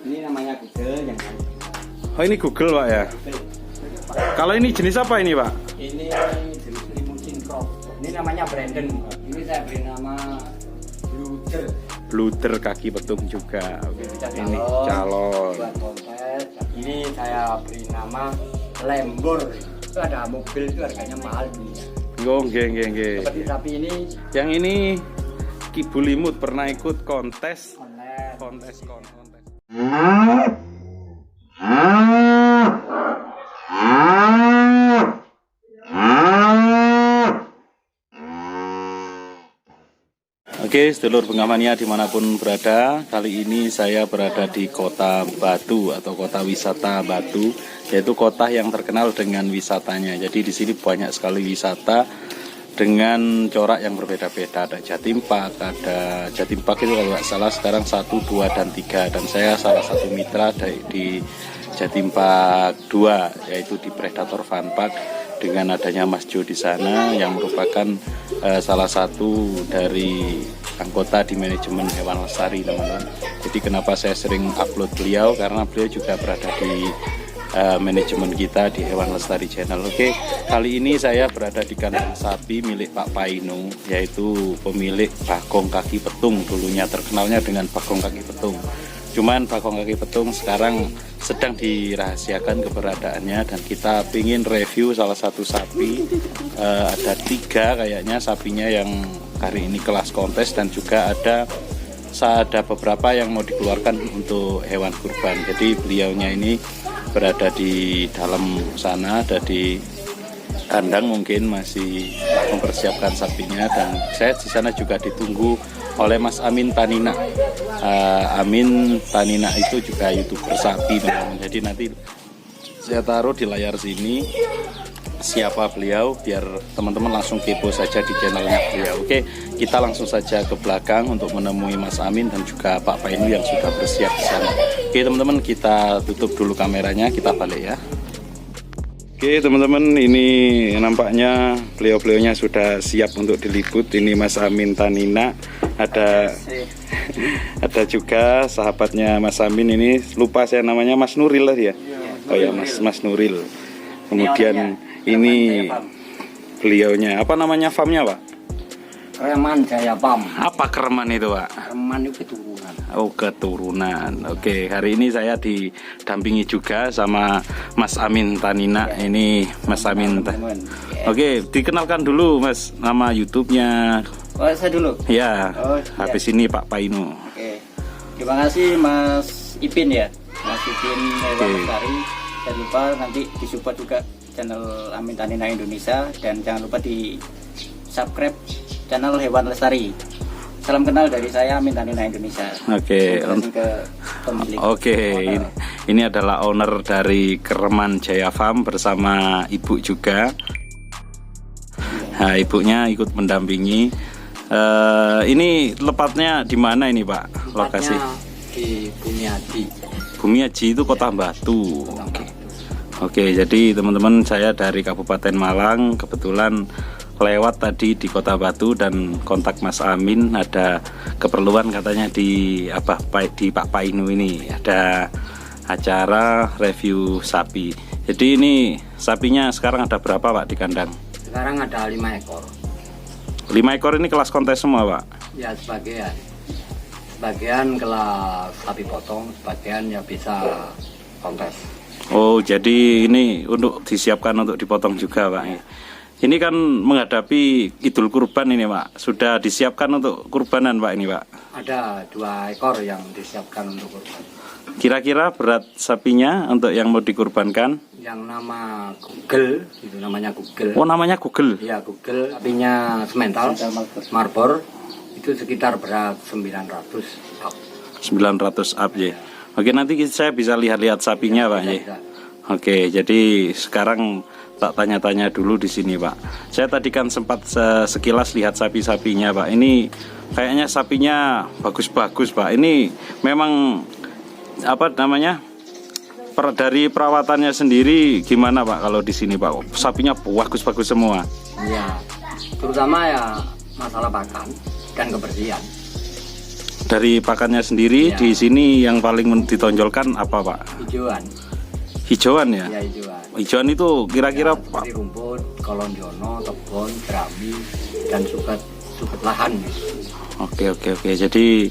Ini namanya Google yang Oh ini Google Pak ya. Kalau ini jenis apa ini Pak? ini jenis Limousine Cross. Ini namanya Brandon. Ini saya beri nama Bluder. Bluder kaki petung juga. Ini Calon. calon. Buat kontes. Ini saya beri nama Lembor. Itu ada mobil itu harganya mahal dunia. Nggih. Seperti sapi ini Yang ini Kibu Limut pernah ikut kontes. kontes. Oke, sedulur pengamania dimanapun berada, kali ini saya berada di Kota Batu atau Kota Wisata Batu, yaitu kota yang terkenal dengan wisatanya. Jadi di sini banyak sekali wisata dengan corak yang berbeda-beda. Ada Jatim Park, ada Jatim Park itu kalau nggak salah sekarang 1, 2, dan 3. Dan saya salah satu mitra di Jatim Park 2, yaitu di Predator Fun Park, dengan adanya Mas Jo di sana yang merupakan salah satu dari anggota di manajemen hewan lestari, teman-teman. Jadi kenapa saya sering upload beliau, karena beliau juga berada di manajemen kita di Hewan Lestari Channel. Oke, kali ini saya berada di kandang sapi milik Pak Painu, yaitu pemilik Bagong Kaki Petung. Dulunya terkenalnya dengan Bagong Kaki Petung. Cuman Bagong Kaki Petung sekarang sedang dirahasiakan keberadaannya, dan kita ingin review salah satu sapi. Ada 3 kayaknya sapinya yang hari ini kelas kontes, dan juga ada beberapa yang mau dikeluarkan untuk hewan kurban. Jadi beliaunya ini berada di dalam sana, ada di kandang, mungkin masih mempersiapkan sapinya, dan saya di sana juga ditunggu oleh Mas Amin Tanina. Amin Tanina itu juga YouTuber sapi, teman-teman. Jadi nanti saya taruh di layar sini siapa beliau, biar teman-teman langsung kepo saja di channelnya beliau. Oke, kita langsung saja ke belakang untuk menemui Mas Amin dan juga Pak Painu yang sudah bersiap di sana. Oke teman-teman, kita tutup dulu kameranya, kita balik ya. Oke teman-teman, ini nampaknya beliau-beliaunya sudah siap untuk diliput. Ini Mas Amin Tanina, ada juga sahabatnya Mas Amin, ini lupa saya namanya, Mas Nuril lah ya. Oh ya, Mas Nuril. Kemudian ini beliaunya, apa namanya farmnya Pak? Kereman Jaya Pam. Apa kereman itu Pak? Kereman itu keturunan. Oh keturunan. Oke, hari ini saya didampingi juga sama Mas Amin Tanina. Ini Mas Amin. Oke, dikenalkan dulu Mas nama YouTube-nya. Oh, saya dulu. Ya. Oh, habis ini Pak Painu. Oke. Terima kasih Mas Ipin ya. Mas Ipin Hewan Lestari. Jangan lupa nanti disupport juga channel Amin Tanina Indonesia, dan jangan lupa di subscribe channel Hewan Lestari. Salam kenal dari saya, Amin Tanina Indonesia. Oke. Oke, ini adalah owner dari Kereman Jaya Farm bersama ibu juga. Nah, ibunya ikut mendampingi. Ini tepatnya di mana ini Pak? Lokasi di Bumiaji. Bumiaji itu Kota Batu. Oke, jadi teman-teman, saya dari Kabupaten Malang, kebetulan lewat tadi di Kota Batu dan kontak Mas Amin, ada keperluan katanya di Pak Painu ini ada acara review sapi. Jadi ini sapinya sekarang ada berapa Pak di kandang? Sekarang ada 5 ekor. 5 ekor ini kelas kontes semua Pak? Ya sebagian. Sebagian kelas sapi potong, sebagian ya bisa kontes. Oh, jadi ini untuk disiapkan untuk dipotong juga Pak. Ini kan menghadapi Idul Kurban ini Pak. Sudah disiapkan untuk kurbanan Pak ini Pak? Ada 2 ekor yang disiapkan untuk kurban. Kira-kira berat sapinya untuk yang mau dikurbankan? Yang nama Google, itu namanya Google. Oh, namanya Google? Iya, Google. Sapinya semental, Marbor. Itu sekitar berat 900 up. 900 up ya. Oke, nanti saya bisa lihat-lihat sapinya Pak ya. Oke, jadi sekarang tak tanya-tanya dulu di sini Pak. Saya tadi kan sempat sekilas lihat sapi-sapinya Pak. Ini kayaknya sapinya bagus-bagus Pak. Ini memang apa namanya? Dari perawatannya sendiri gimana Pak kalau di sini Pak? Sapinya bagus-bagus semua. Iya. Terutama ya masalah pakan dan kebersihan. Dari pakannya sendiri Ya. di sini yang paling ditonjolkan apa Pak? Hijauan. Hijauan ya? Ya hijauan. Hijauan itu kira-kira Ya, seperti rumput, kolonjono, tebon, jerami, dan suket lahan. Oke. Jadi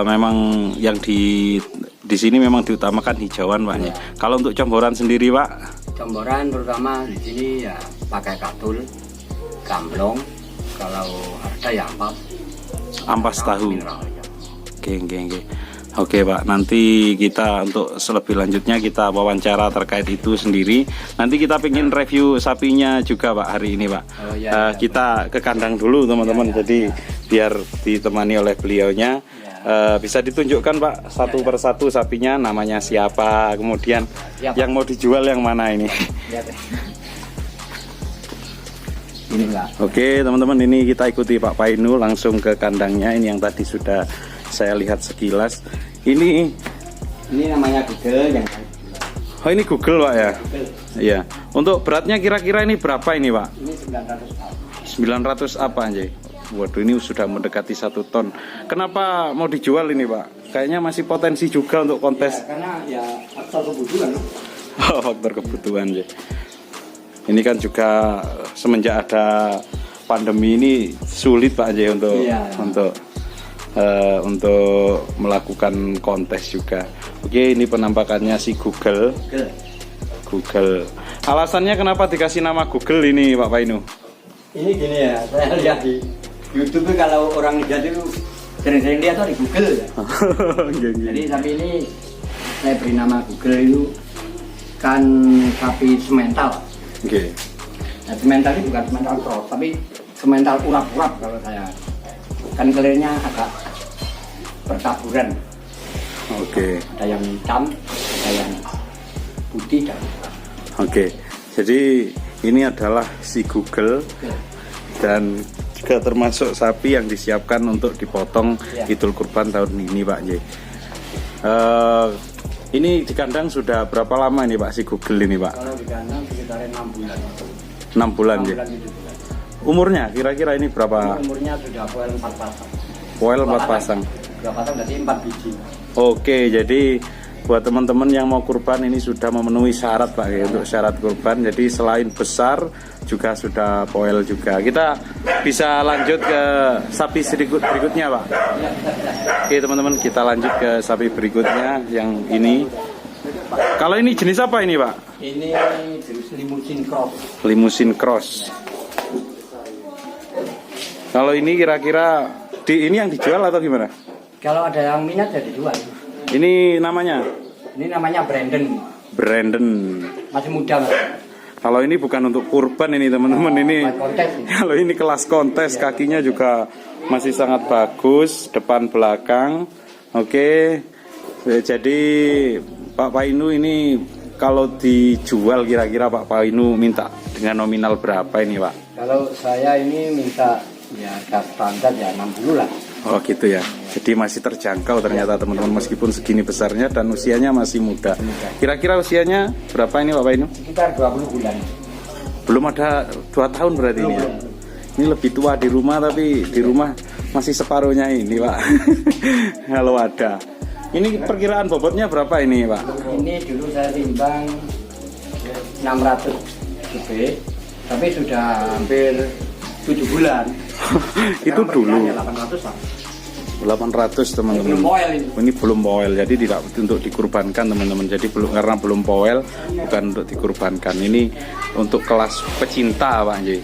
memang yang di sini memang diutamakan hijauan Pak. Ya. Kalau untuk camboran sendiri Pak? Camboran terutama di sini ya pakai katul, gamblong, kalau ada ya Ampas tahu. mineral, ya. Oke Pak, nanti kita untuk lebih lanjutnya kita wawancara terkait itu sendiri. Nanti kita pengen review sapinya juga Pak hari ini Pak. Oh, ya, Kita ke kandang dulu teman-teman. Jadi biar ditemani oleh beliaunya. Bisa ditunjukkan Pak satu persatu sapinya, namanya siapa, kemudian yang mau dijual yang mana ini. Ya, ini enggak. Oke teman-teman, ini kita ikuti Pak Painu langsung ke kandangnya. Ini yang tadi sudah saya lihat sekilas. Ini namanya Google yang Oh ini Google Pak ya? Google. Iya. Untuk beratnya kira-kira ini berapa ini Pak? Ini 900 900 apa anjay? Waduh ini sudah mendekati 1 ton. Kenapa mau dijual ini Pak? Kayaknya masih potensi juga untuk kontes. Ya, karena ya faktor kebutuhan. Faktor kebutuhan ya. Ini kan juga semenjak ada pandemi ini sulit Pak Anjay untuk melakukan kontes juga. Oke, ini penampakannya si Google. Alasannya kenapa dikasih nama Google ini Pak Painu? Ini gini ya, saya lihat di YouTube kalau orang lihat itu sering-sering lihat tuh di Google ya. Jadi sapi ini saya beri nama Google itu kan sapi semental. Oke. Nah, semental ini bukan semental cross, tapi semental urap-urap kalau saya. Kan kelirnya agak bertaburan. Oke. Ada yang hitam, ada yang putih dan. Oke. Jadi ini adalah si Google dan juga termasuk sapi yang disiapkan untuk dipotong Idul Kurban tahun ini Pak J. Ini di kandang sudah berapa lama ini Pak si Google ini Pak? Kalau di kandang sekitar 6 bulan. 6 bulan ya. Umurnya kira-kira ini berapa? Ini umurnya sudah poel 4 pasang. Poel 4 pasang. 2 pasang berarti 4 biji. Oke, jadi buat teman-teman yang mau kurban ini sudah memenuhi syarat Pak ya, untuk syarat kurban. Jadi selain besar juga sudah poel juga. Kita bisa lanjut ke sapi berikutnya Pak. Oke teman-teman, kita lanjut ke sapi berikutnya yang ini. Kalau ini jenis apa ini Pak? Ini jenis limusin cross. Limusin cross. Kalau ini kira-kira ini yang dijual atau gimana? Kalau ada yang minat ya dijual. Ini namanya? Ini namanya Brandon. Masih muda Mas. Kalau ini bukan untuk kurban ini teman-teman, ini kontes. kalau ini kelas kontes, kakinya juga masih sangat bagus, depan belakang. Oke. Jadi Pak Painu ini kalau dijual kira-kira Pak Painu minta dengan nominal berapa ini Pak? Kalau saya ini minta ya standar ya 60 lah. Oh gitu ya. Jadi masih terjangkau ternyata teman-teman meskipun segini besarnya dan usianya masih muda. Kira-kira usianya berapa ini Pak Painu? Sekitar 20 bulan. Belum ada 2 tahun berarti ini ya. Ini lebih tua di rumah tapi di rumah masih separuhnya ini Pak. Kalau ada. Ini perkiraan bobotnya berapa ini Pak? Ini dulu saya timbang 600 gb, tapi sudah hampir 7 bulan. Itu dulu 800 lah. 800 teman-teman. Belum poel ini. Ini belum poel, jadi tidak untuk dikurbankan teman-teman. Jadi belum, karena belum poel, bukan untuk dikurbankan. Ini untuk kelas pecinta Pak J.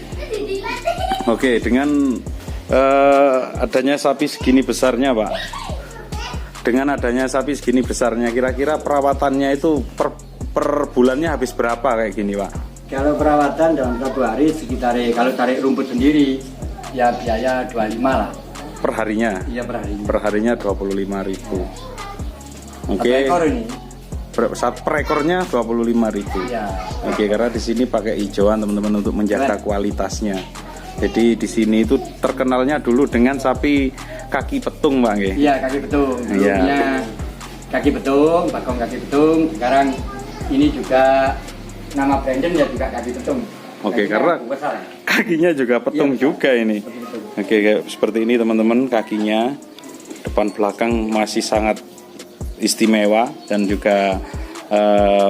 Oke, dengan adanya sapi segini besarnya Pak. Dengan adanya sapi segini besarnya, kira-kira perawatannya itu per bulannya habis berapa kayak gini Pak? Kalau perawatan dalam 1 hari sekitar, kalau tarik rumput sendiri ya biaya 25 lah. Per harinya? Iya per harinya. Per harinya 25.000. Oke. Per ekor ini? Per ekornya 25.000. Ya. Oke, karena di sini pakai hijauan teman-teman untuk menjaga kualitasnya. Jadi di sini itu terkenalnya dulu dengan sapi kaki petung Pak nggih. Iya, kaki petung. Dulunya kaki petung, bakong kaki petung. Sekarang ini juga nama Brandon ya juga kaki petung. Oke, karena kakinya juga petung juga ini. Oke, seperti ini teman-teman kakinya. depan belakang masih sangat istimewa dan juga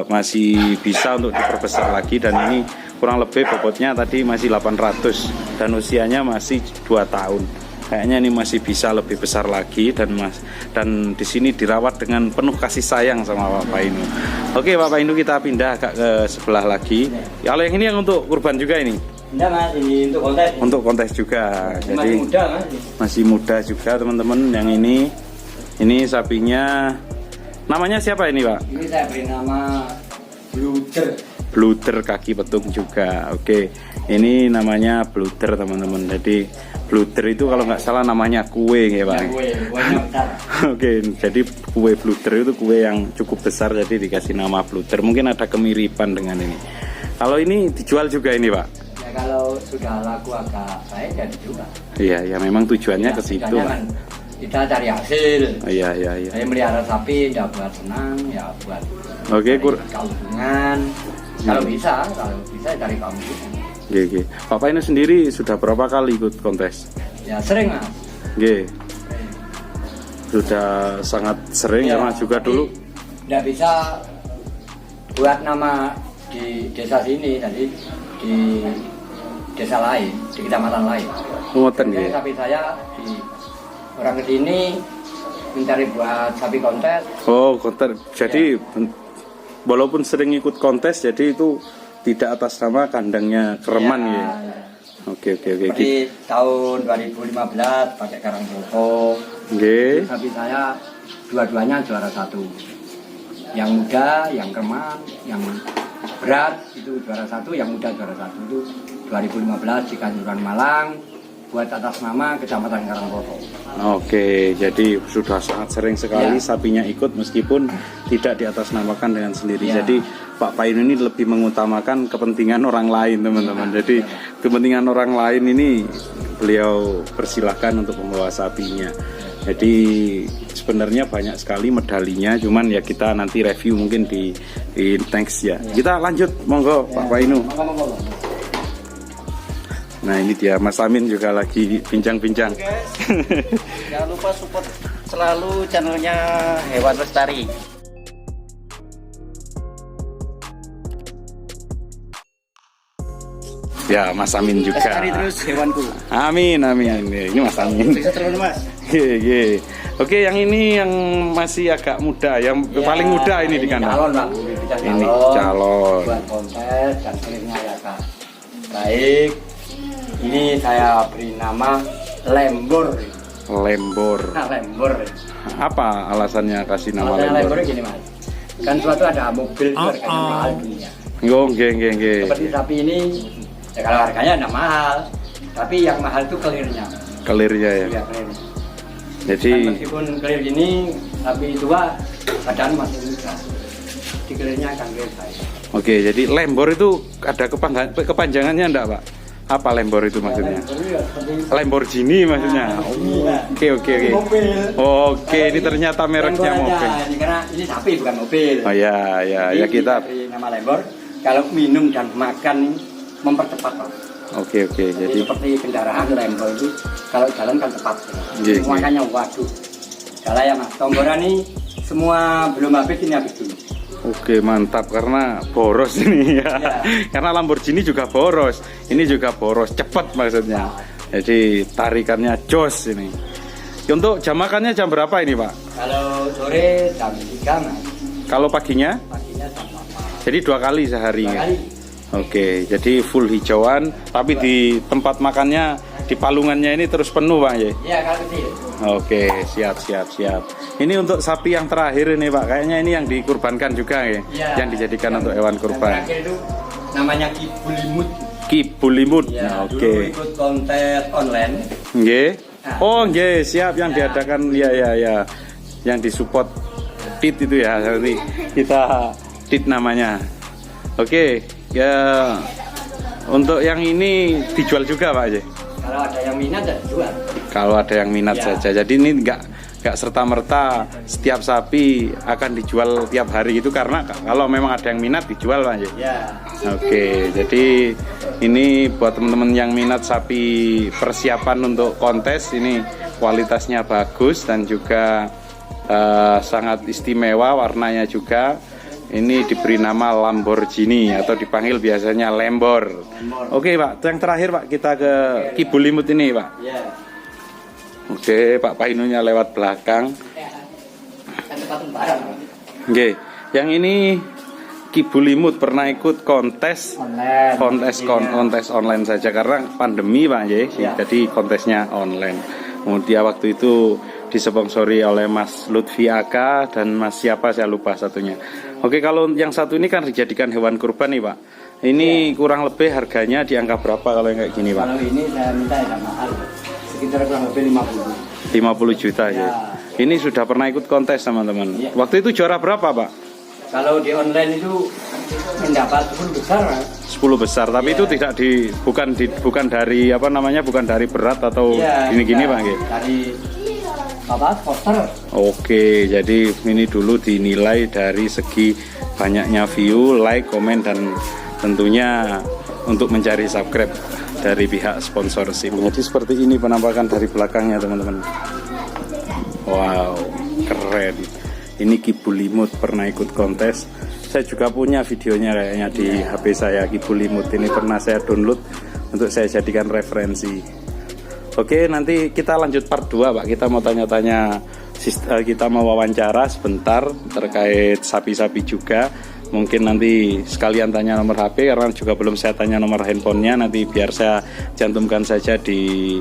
masih bisa untuk diperbesar lagi, dan ini kurang lebih bobotnya tadi masih 800 dan usianya masih 2 tahun. Kayaknya ini masih bisa lebih besar lagi, dan di sini dirawat dengan penuh kasih sayang sama Pak Painu. Oke Pak Painu, kita pindah agak ke sebelah lagi. Kalau yang ini yang untuk kurban juga ini? Enggak Mas, ini untuk kontes. Untuk kontes juga. Jadi masih muda Mas. Masih muda juga teman-teman. Yang ini sapinya. Namanya siapa ini Pak? Ini saya beri nama Bluder. Bluder kaki petung juga. Oke, ini namanya Bluder teman-teman. Jadi Bluder itu kalau nggak salah namanya kue ya Pak. Kuenya besar. Oke, jadi kue Bluder itu kue yang cukup besar, jadi dikasih nama Bluder. Mungkin ada kemiripan dengan ini. Kalau ini dijual juga ini Pak? Ya kalau sudah laku agak baik ya dijual. Iya, ya memang tujuannya ke situ Pak. Kan kita cari hasil. Iya. Saya melihara sapi ya buat senang, ya buat Oke, keuntungan. Kalau bisa cari keuntungan. Oke. Pak Painu sendiri sudah berapa kali ikut kontes? Ya sering Mas. Oke. Sudah sangat sering ya Mas juga dulu. Tidak bisa buat nama di desa sini, jadi di desa lain, di kecamatan lain. Ngoten nggih. Sapi saya di orang kesini mencari buat sapi kontes. Oh, kontes. Jadi walaupun sering ikut kontes, jadi itu tidak atas nama kandangnya Kereman ya. Oke. Seperti tahun 2015 pakai Karang Boko. Oke. Sapi saya dua-duanya juara 1. Yang muda, yang Kereman, yang berat itu juara 1, yang muda juara 1 itu 2015 di Kanjuran Malang buat atas nama Kecamatan Karangkoto. Oke, jadi sudah sangat sering sekali sapinya ikut meskipun tidak diatasnamakan dengan sendiri. Jadi Pak Painu ini lebih mengutamakan kepentingan orang lain teman-teman. Jadi kepentingan orang lain ini beliau persilahkan untuk membawa sapinya. Jadi sebenarnya banyak sekali medalinya, cuman ya kita nanti review mungkin di next ya. Kita lanjut, monggo Pak Painu. Nah ini dia Mas Amin juga lagi bincang-bincang. Jangan lupa support selalu channelnya Hewan Lestari. Ya Mas Amin juga. Lestari terus hewanku. Amin. Ini Mas Amin. Bisa terus Mas. Oke, yang ini yang masih agak muda, yang paling muda ini di kandang. Calon Pak. Ini calon. Buat kontes dan kulitnya ya Kak. Baik. Ini saya beri nama Lembor. Lembor. Nah, Lembor. Apa alasannya kasih nama Alasannya Lembor? Lembor gini Mas. Kan suatu ada mobil itu harganya mahal dunia. Nggih. Seperti sapi ini, ya kalau harganya tidak mahal, tapi yang mahal itu kelirnya. Kelirnya ya. Iya, kelirnya. Jadi Dan meskipun kelir ini, sapi tua, badan masih muda. Di kelirnya akan kelir baik. Oke, jadi Lembor itu ada kepanjangannya enggak Pak? Apa Lembor itu maksudnya? Lamborghini maksudnya. Oke. Oke, ini ternyata mereknya mobil. Ini karena ini sapi bukan mobil. Oh ya kita. Beri nama Lembor. Kalau minum dan makan mempercepat Pak. Oke. Jadi seperti kendaraan Lembor itu kalau jalan kan cepat. Makanya waduh. Salah ya Mas. Tomboran ini semua belum habis, ini habis dulu. Oke, mantap karena boros ini ya. Karena Lamborghini juga boros. Ini juga boros, cepat maksudnya. Jadi tarikannya jos ini. Untuk jam makannya jam berapa ini, Pak? Kalau sore jam 3 Mas. Kalau paginya? Paginya jam 8. Jadi 2 kali sehari. 2 kali. Oke, jadi full hijauan, tapi di tempat makannya di palungannya ini terus penuh, Pak ya? Iya, kalau kecil. Oke, siap. Ini untuk sapi yang terakhir ini, Pak. Kayaknya ini yang dikurbankan juga ya, yang dijadikan untuk hewan kurban. Yang terakhir itu namanya Kibulimut. Kibulimut. Ya, Oke. dulu ikut kontes online. Nggih. Oh, nggih, siap yang diadakan ya. Yang disupport TIT itu ya. Nanti kita TIT namanya. Oke. Ya, untuk yang ini dijual juga Pak Aje? Kalau ada yang minat ya dijual. Kalau ada yang minat saja. Jadi ini nggak serta-merta setiap sapi akan dijual tiap hari itu, karena kalau memang ada yang minat dijual Pak Aje? Ya. Oke, jadi ini buat teman-teman yang minat sapi persiapan untuk kontes ini kualitasnya bagus dan juga sangat istimewa, warnanya juga. Ini diberi nama Lamborghini atau dipanggil biasanya Lembor. Oke Pak, yang terakhir Pak, kita ke Kibulimut ini Pak. Ya. Oke, Pak Painunya lewat belakang. Oke, yang ini Kibulimut pernah ikut kontes online saja karena pandemi Pak ya. Jadi kontesnya online. Kemudian waktu itu disponsori oleh Mas Lutfi Aka dan Mas siapa saya lupa satunya. Oke, kalau yang satu ini kan dijadikan hewan kurban nih Pak. Ini kurang lebih harganya di angka berapa kalau yang kayak gini Pak? Kalau ini saya minta yang mahal, sekitar kurang lebih 50 juta ya. Ini sudah pernah ikut kontes teman-teman. Ya. Waktu itu juara berapa Pak? Kalau di online itu mendapat 10 besar Pak. 10 besar, tapi itu tidak bukan dari apa namanya, bukan dari berat atau gini-gini Pak nggih. Dari poster. Oke, jadi ini dulu dinilai dari segi banyaknya view, like, komen dan tentunya untuk mencari subscribe dari pihak sponsorship. Jadi seperti ini penampakan dari belakangnya teman-teman. Wow, keren. Ini Kibulimut pernah ikut kontes. Saya juga punya videonya kayaknya di HP saya. Kibulimut ini pernah saya download untuk saya jadikan referensi. Oke, nanti kita lanjut part 2 Pak. Kita mau tanya-tanya, kita mau wawancara sebentar terkait sapi-sapi juga. Mungkin nanti sekalian tanya nomor HP karena juga belum saya tanya nomor handphonenya. Nanti biar saya cantumkan saja di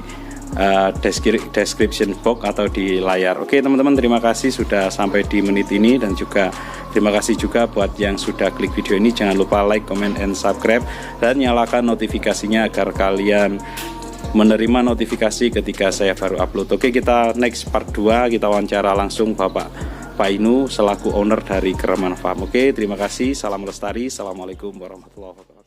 description box atau di layar. Oke teman-teman, terima kasih sudah sampai di menit ini dan juga terima kasih juga buat yang sudah klik video ini. Jangan lupa like, comment, and subscribe dan nyalakan notifikasinya agar kalian menerima notifikasi ketika saya baru upload. Oke, kita next part 2, kita wawancara langsung Bapak Painu selaku owner dari Kereman Farm. Oke, terima kasih. Salam lestari. Assalamualaikum warahmatullahi wabarakatuh.